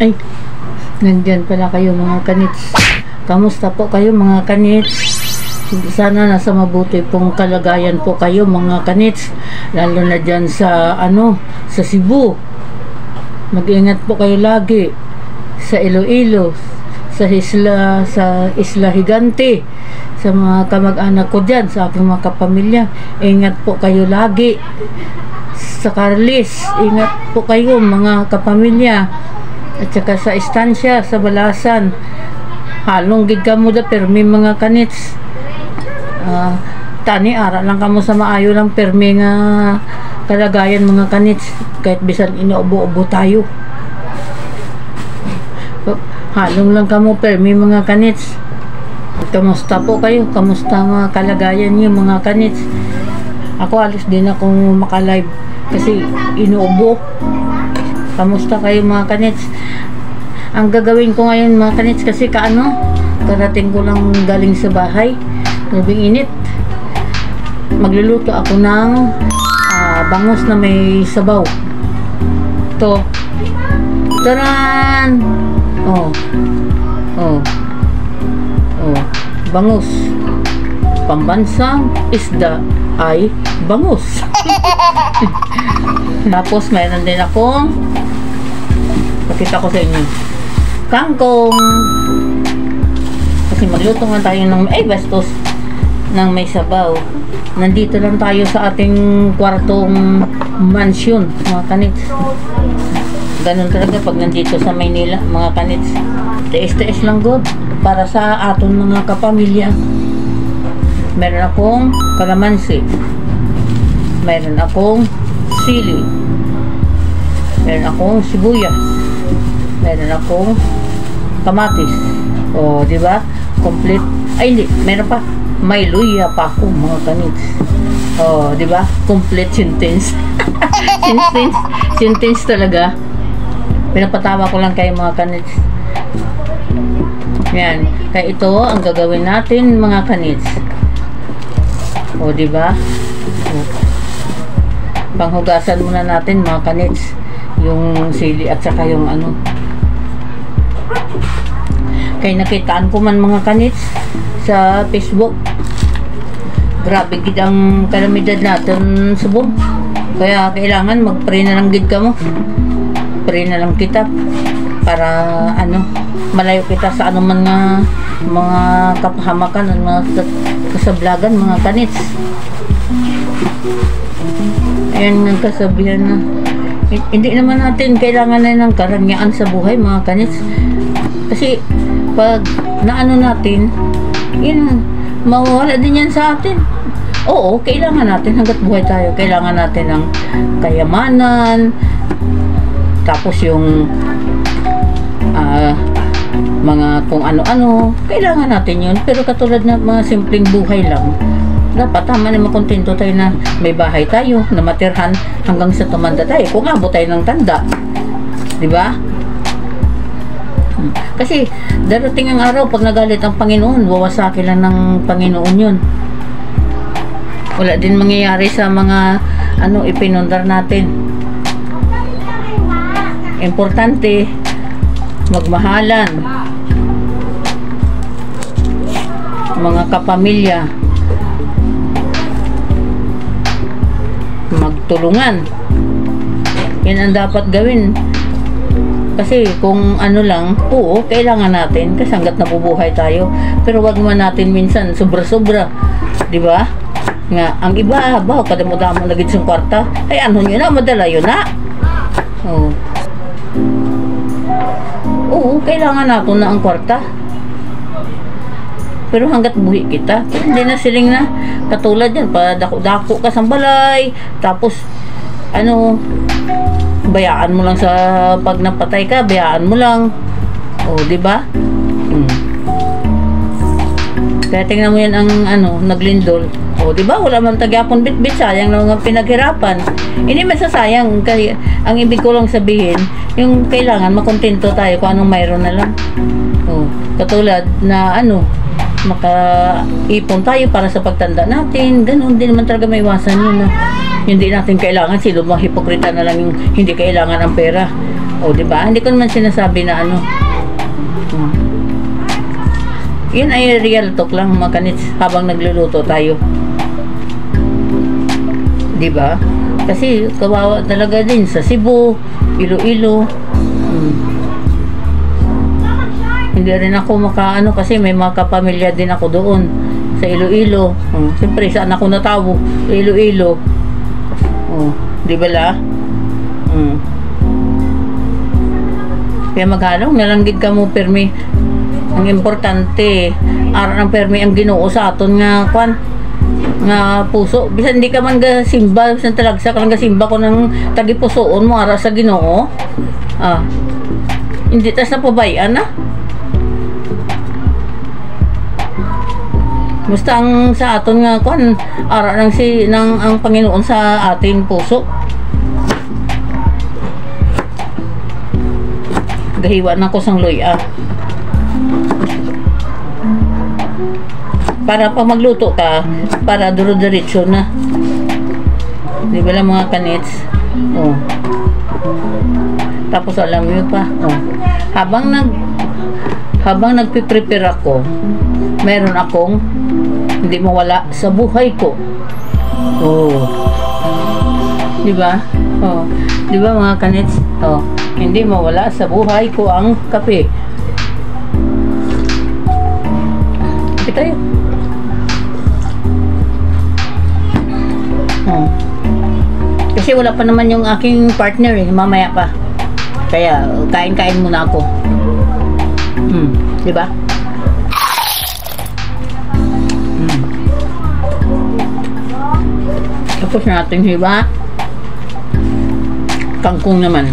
Ay, nandyan pala kayo mga kanits. Kamusta po kayo mga kanits? Sana nasa mabuti pong kalagayan po kayo mga kanits. Lalo na dyan sa sa Cebu. Mag-ingat po kayo lagi. Sa Iloilo, sa Isla Higante, sa mga kamag-anak ko dyan, sa aking mga kapamilya. Ingat po kayo lagi. Sa Carlis, ingat po kayo mga kapamilya. At saka sa istansya, sa Balasan, halong gid kamo da permi mga kanits. Tani ara lang kamo sa maayo lang permi nga kalagayan mga kanits, kahit bisan inuubo-ubo tayo. Halong lang kamo permi mga kanits. Kamusta po kayo? Kamusta mga kalagayan niyo mga kanits? Ako alis din akong maka-live kasi inuubo. Kamusta kayo mga kanits? Ang gagawin ko ngayon mga kanits, kasi karating ko lang galing sa bahay, labing init. Magluluto ako ng bangus na may sabaw. To, taran! Bangus. Pambansang isda ay bangus. Tapos mayroon din akong, pakita ko sa inyo, kangkong. Kasi magluto nga tayo ng bastos ng may sabaw. Nandito lang tayo sa ating kwartong mansion mga kanits. Ganun talaga pag nandito sa Maynila mga kanits. Tiis-tiis lang good para sa aton mga kapamilya. Meron akong kalamansi, meron akong sili, meron akong sibuyas, meron akong kamatis. O, di ba? Complete. Ay, hindi. Meron pa. May luya pa ako, mga kanits. O, di ba? Complete sentence. Sentence talaga. Pinapatawa ko lang kayo, mga kanits. Yan. Kaya ito ang gagawin natin, mga kanits. O, di ba? Panghugasan muna natin, mga kanits, yung sili at saka yung kaya nakitaan ko man mga kanits sa Facebook, grabe gid ang kalamidad natin sa buong. Kaya kailangan mag-pray na lang gid ka mo. Pray na lang kita para malayo kita sa anuman nga mga kapahamakan at mga kasablagan mga kanits. Ayan ang kasabihan na hindi naman natin kailangan na ng karangyaan sa buhay mga kanits. Kasi pag natin, yun, mawawala din yan sa atin. Oo, kailangan natin hanggat buhay tayo. Kailangan natin ng kayamanan, tapos yung mga kung ano-ano, kailangan natin yun. Pero katulad na mga simpleng buhay lang, dapat tama na makontento tayo na may bahay tayo, na matirhan hanggang sa tumanda tayo. Kung abot tayo ng tanda, di ba? Kasi darating ang araw pag nagalit ang Panginoon, wawasakin lang ng Panginoon yun. Wala din mangyayari sa mga ipinundar natin. Importante magmahalan, mga kapamilya, magtulungan. Yan ang dapat gawin. Kasi kung lang, oo, kailangan natin kasi hanggat nabubuhay tayo. Pero wag man natin minsan sobra-sobra, di ba? Nga ang iba kada mo damo lagi sa kwarta, ay nyo na, madala yun na. Oo, kailangan nato na ang kwarta. Pero hanggat buhi kita, hindi na siling na katulad yan, padako-dako ka sa balay, tapos bayaan mo lang sa pag napatay ka, bayaan mo lang. O, di ba? Kaya tingnan mo yan ang naglindol. O, di ba? Wala man tagyapon bit-bit, sayang na mga pinaghirapan. Hindi masasayang. Kaya ang ibig ko lang sabihin, yung kailangan makontento tayo kung anong mayroon na lang. O, katulad na makaipon tayo para sa pagtanda natin. Ganun din naman talaga may iwasan yun. Hindi natin kailangan, sino mga hipokrita na lang yung hindi kailangan ang pera. O, di ba? Hindi ko naman sinasabi na ano. Yan ay real talk lang mga kanits habang nagluluto tayo. Di ba? Kasi kawawa talaga din sa Cebu, Iloilo. Hindi rin ako makaano kasi may mga kapamilya din ako doon sa Iloilo. Siyempre saan ako natawo? Sa Iloilo. Di ba la? Kaya maghalong nalanggit ka mo permi. Ang importante ara ng permi ang Ginoo sa aton nga kwan nga puso. Bisan hindi ka man gasimba, bisan talagsa ka lang gasimba ko ng tagipusoon mo ara sa Ginoo. Hindi tas na pabayan na. Basta ang sa aton nga kwan ara ng ang Panginoon sa ating puso. Gahiwa na ko sang luya. Para pag magluto ka, para duro-diretso na. Di ba lang mga kanits? Tapos alam niyo pa, habang nagpiprepare ako, meron akong hindi mawala sa buhay ko. Di ba? Di ba mga kanits? Hindi mawala sa buhay ko ang kape. Kape tayo. Kasi wala pa naman yung aking partner mamaya pa. Kaya kain-kain muna ako. Di ba? Tapos natin hiba. Kangkong naman.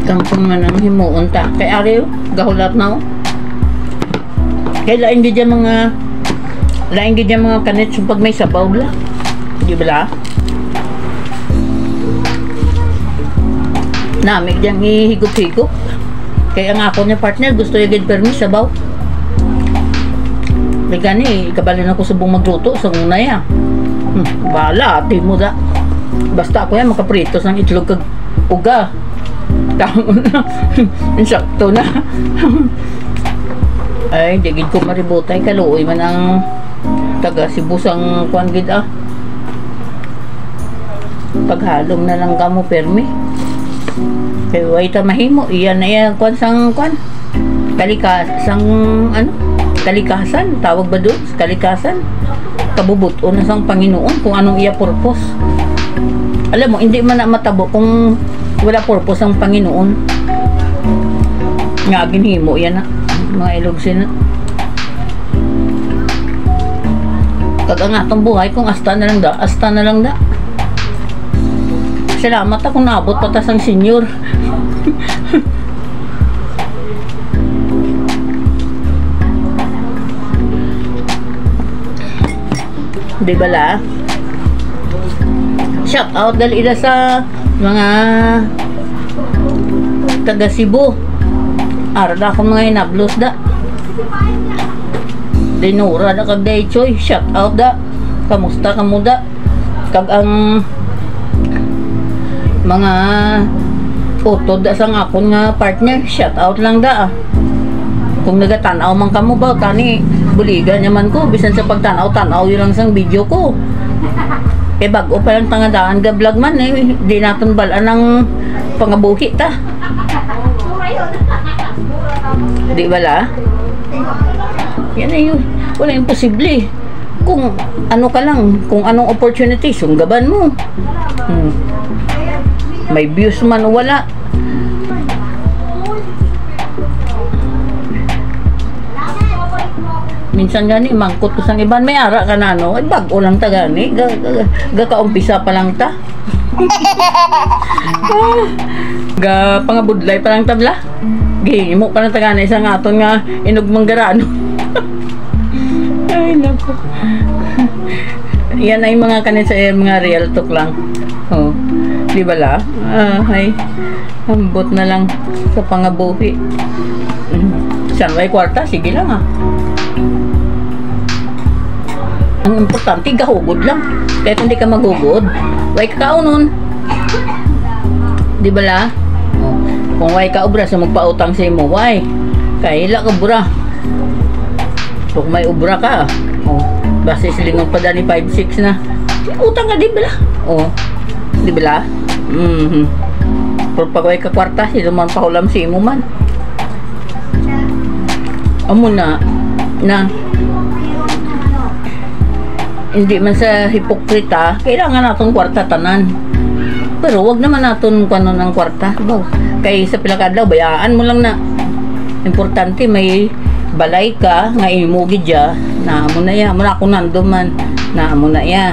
Kangkong na nang himuon ta. Kaya ariyo, gahulat na ako. Kaya lain di dyan mga kanits pag may sabaw la. Di ba la? Namig dyan ihigop-higop. Kaya ang ako niya partner gusto yung gid permi sabaw. May gani, ikabalin ako sa buong magluto sa muna yan. Bala, ati mo da. Basta ako yan makapritos ng itlog kag uga. Tamo na. Insakto na. Ay, digid ko maributay. Kaluoy man ang taga Sibusang kwan gid Paghalong na lang kamo permi. Kaya way ta mahimo. Iyan na yan kwan sang kwan. Kalikasan ano? Kalikasan. Tawag ba doon? Kalikasan. Kabubuto na sang Panginoon kung anong iya purpose. Alam mo, hindi man na matabo kung wala purpose ang Panginoon. Nga ginhimo yan na. Mga ilogsin na. Kag ang atong buhay kung asta na lang da. Asta na lang da. Salamat ako naabot patas ang senior. Di ba la? Shout out dali ila sa mga taga Cebu. Arda akong mga inablos da. Dinura da kag day choy. Shout out da. Kamusta ka mo da? Kag ang mga utod da sang akon nga partner. Shout out lang da. Kung nagatanaw man kamo ba kani buligan naman ko bisan sa pagtanaw-tanaw yun lang sang video ko. Bago pa lang tangadaan ga vlog man di naton balaan ng pangabuhi ta. Di bala? Yan ay yun. Wala imposible. Kung ano ka lang, kung anong opportunity, sunggaban mo. May views man o wala. Minsan gani, mangkot ko sang iban, may ara ka na no, ay bago lang ta gani, gakaumpisa pa lang ta. Ga pangabudlay pa lang tabla. Gihimo pa lang ta gani isang aton nga inugmang garano. Ay nako. Yan ay mga kanit sa mga real talk lang. Di ba la? Ay, ambot na lang sa pangabuhi. Saan may kwarta? Sige lang Ang importante, gahugod lang. Kaya kung di ka maghugod, way kakao nun. Di ba la? Oh. Kung way ka obra sa magpautang sa imo, way. Kaya ila ka obra. Kung may obra ka, oh, basta silingon pa dani 5-6 na. Utang ka, di ba la? Oh. Di ba la? Pero pag way ka kwarta, sino man pahulam si imo man. Amo na hindi man sa hipokrita, kailangan natin kwarta tanan. Pero wag naman natin kano ng kwarta. Kay sa pilakadlaw, bayaan mo lang na. Importante may balay ka, nga imugid ya, na amo na ya, muna ako nandun man, na amo na ya.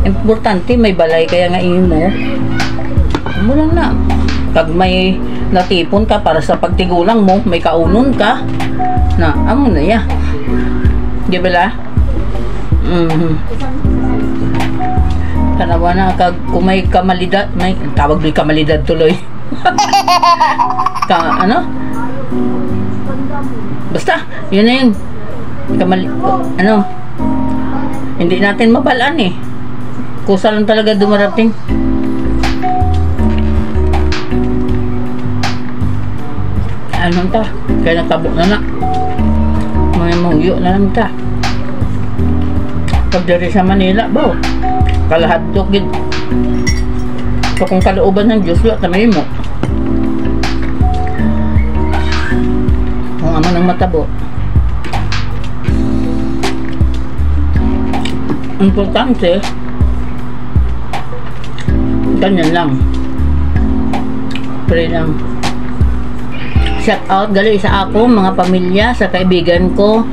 Importante may balay kaya nga imo. Amo lang na. Pag may natipon ka para sa pagtigulang mo, may kaunon ka, na amo na ya. Di ba la? Kanawa na kung may kamalidad, may tawag may kamalidad tuloy. Ano? Basta, yun na yun. Ano? Hindi natin mabalaan eh. Kusa lang talaga dumarating. Ano ta? Kaya natabo na na. Mga mungyo na lang ta. Pag dari sa Manila, baw, kalahadlok gid. So kung kalooban ng Diyos, wala tamay mo. Kung amo ng matabo. Importante, ganyan lang. Pray lang. Shout out gali sa ako, mga pamilya, sa kaibigan ko,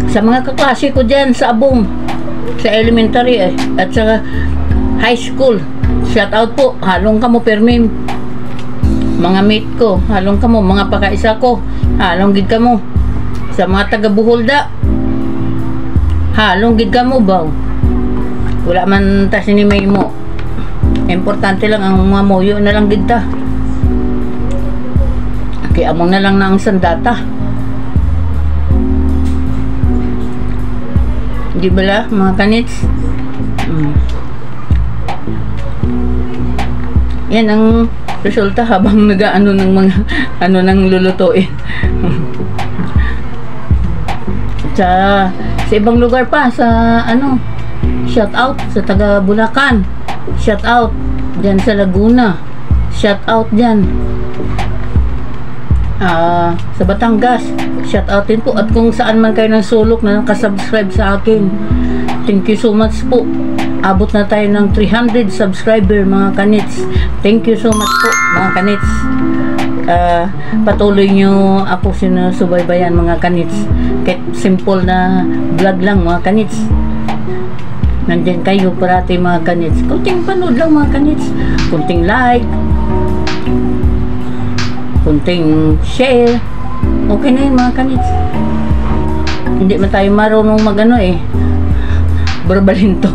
sa mga kaklase ko dyan sa Abong, sa elementary at sa high school. Shout out po, halong kamo permim. Mga mate ko, halong kamo, mga pakaisa ko, halong gid kamo. Sa mga taga Buholda, halong gid kamo baw. Wala man ta sinimay mo. Importante lang ang mga moyo na lang gid ta. Kaya among na lang na ang sandata. Di ba la, mga kanits? Yan ang resulta habang nag-ano ng mga ano nang lulutuin. sa ibang lugar pa, sa ano, shout out sa taga Bulacan, shout out dyan sa Laguna, shout out dyan sa Batangas, shout out din po. At kung saan man kayo ng sulok na nakasubscribe sa akin, thank you so much po. Abot na tayo ng 300 subscriber, mga kanits. Thank you so much po, mga kanits. Patuloy nyo ako sinusubaybayan, mga kanits. Kahit simple na vlog lang, mga kanits. Nandyan kayo parati, mga kanits. Kunting panood lang, mga kanits. Kunting like, kunting share, okay na yun, mga kanits. Hindi man tayo marunong magano barbalinto.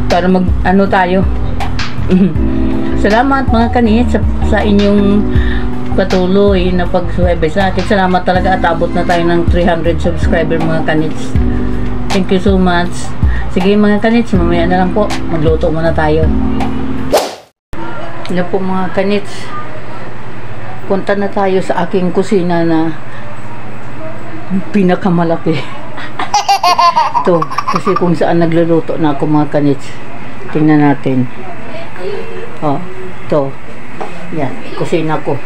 Para mag ano tayo. Salamat, mga kanits, sa inyong patuloy na pagsubaybay sa akin. Salamat talaga at abot na tayo ng 300 subscriber, mga kanits. Thank you so much. Sige, mga kanits, mamaya na lang po, magluto muna tayo. Ano po, mga kanits, punta na tayo sa aking kusina na pinakamalaki. Ito, kasi kung saan nagluluto na ako, mga kanits. Tingnan natin. Ito. Yan, kusina ko.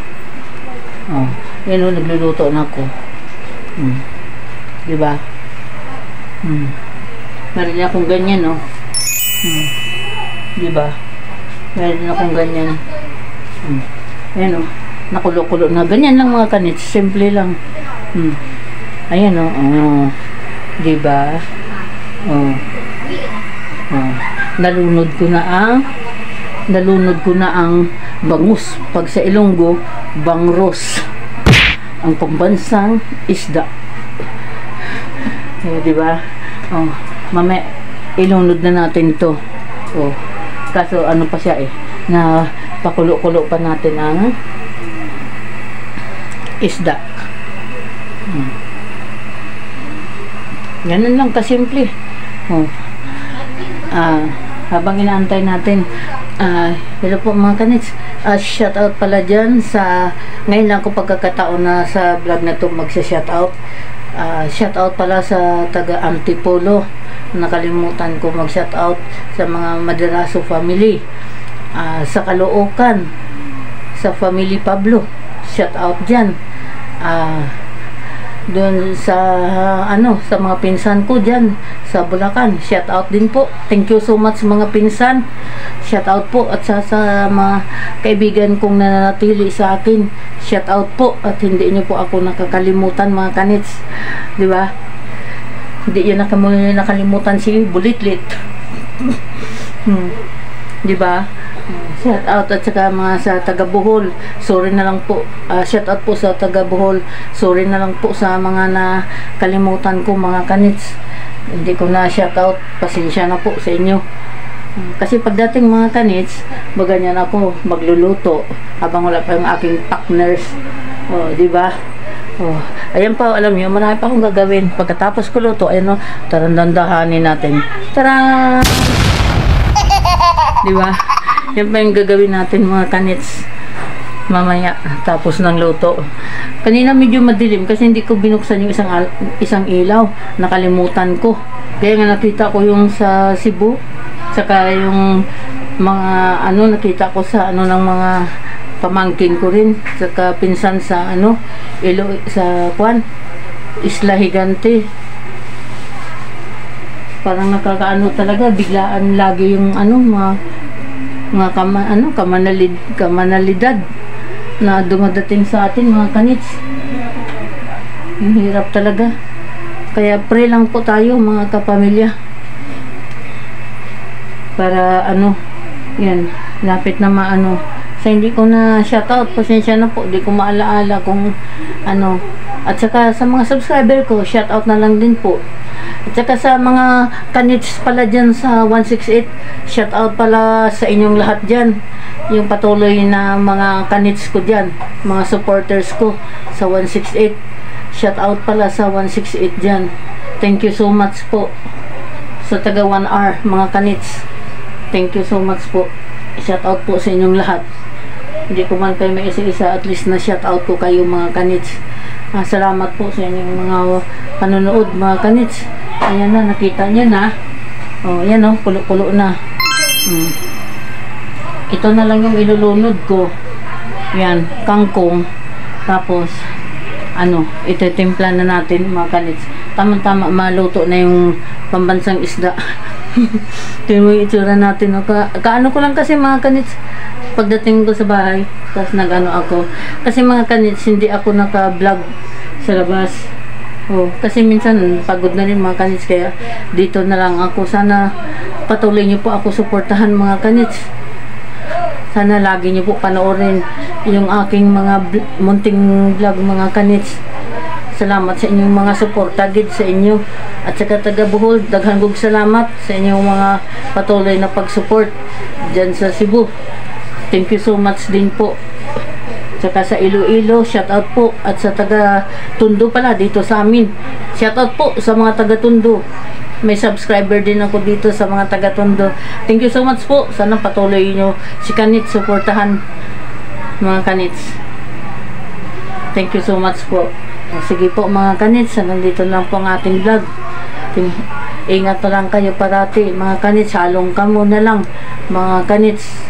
Yan o, nagluluto na ako. Diba? Meron akong ganyan, diba? Meron akong ganyan. Ayan o. Nakulo-kulo na. Ganyan lang, mga kanits. Simple lang. Ayan o. Diba? Nalunod ko na ang bangus. Pag sa Ilonggo, bangros. Ang pambansang isda. Diba? Mamaya, ilunod na natin ito. Kaso ano pa siya na pakulo-kulo pa natin ang isda. Ganun lang kasimple. Oh. Habang inaantay natin, hello po mga kanits. Shout out pala dyan sa, ngayon lang ko pagkakataon na sa vlog na to magsa-shout out. Shout out pala sa taga Antipolo. Nakalimutan ko mag-shout out sa mga Maderaso family. Sa Caloocan, sa family Pablo, shout out dyan. Doon sa sa mga pinsan ko dyan sa Bulacan, shout out din po. Thank you so much mga pinsan, shout out po. At sa mga kaibigan kong nananatili sa akin, shout out po. At hindi nyo po ako nakakalimutan mga kanits, di ba? Hindi yun nakalimutan si Bulitlit. Di ba? Shout out. At saka mga sa taga Bohol, sorry na lang po. Shout out po sa taga Bohol, sorry na lang po sa mga nakalimutan ko mga kanits. Hindi ko na shout out, pasensya na po sa inyo. Kasi pagdating mga kanits, maganyan ako magluluto habang wala pa yung aking partners. Di ba? Ayan pa, alam niyo, marami pa akong gagawin pagkatapos ko luto. Ayan o, tarandandahanin natin. Tara! Di ba? Yan pa yung gagawin natin mga kanits mamaya tapos ng luto. Kanina medyo madilim kasi hindi ko binuksan yung isang ilaw, nakalimutan ko. Kaya nga nakita ko yung sa Cebu, saka yung mga nakita ko sa ng mga pamangkin ko rin, saka pinsan sa sa Isla Higante. Parang nakakaano talaga, biglaan lagi yung mga kamanalidad na dumadating sa atin mga kanits. Ang hirap talaga. Kaya pray lang po tayo mga kapamilya. Para yan, lapit na sa hindi ko na shoutout, pasensya na po, hindi ko maalaala kung At saka sa mga subscriber ko, shoutout na lang din po. At saka sa mga kanits pala dyan sa 168, shout out pala sa inyong lahat dyan. Yung patuloy na mga kanits ko dyan, mga supporters ko sa 168. Shout out pala sa 168 dyan. Thank you so much po. Sa taga 1R, mga kanits, thank you so much po. Shout out po sa inyong lahat. Hindi ko man kayo may isa-isa, at least na shout out ko kayo mga kanits. Salamat po sa inyong mga panonood mga kanits. Ayan na, nakita nyo na. Ayan pulo-pulo na. Ito na lang yung ilulunod ko. Yan, kangkong. Tapos ititimpla na natin mga kanits. Tama-tama maluto na yung pambansang isda. Tingnan mo yung itsura natin. Kaano ko lang kasi mga kanits, pagdating ko sa bahay, tapos ako. Kasi mga kanits, hindi ako naka-vlog sa labas. Kasi minsan pagod na rin mga kanits, kaya dito na lang ako. Sana patuloy niyo po ako suportahan mga kanits. Sana lagi niyo po panoorin yung aking mga munting vlog mga kanits. Salamat sa inyong mga suporta gid sa inyo. At saka taga Bohol, daghang salamat sa inyong mga patuloy na pag-support dyan sa Cebu. Thank you so much din po. Saka sa Iloilo, shout out po. At sa taga Tondo pala, dito sa amin, shout out po sa mga taga Tondo. May subscriber din ako dito sa mga taga Tondo. Thank you so much po. Sana patuloy nyo si Kanits supportahan mga Kanits. Thank you so much po. Sige po mga Kanits, nandito lang po ang ating vlog. Ingat na lang kayo parati mga Kanits. Halong ka muna lang mga Kanits,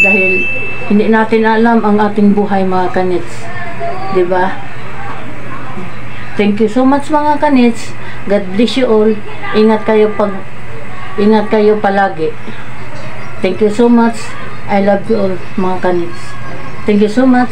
dahil hindi natin alam ang ating buhay mga Kanits, diba? Thank you so much mga Kanits. God bless you all. Ingat kayo palagi. Thank you so much. I love you all mga Kanits. Thank you so much.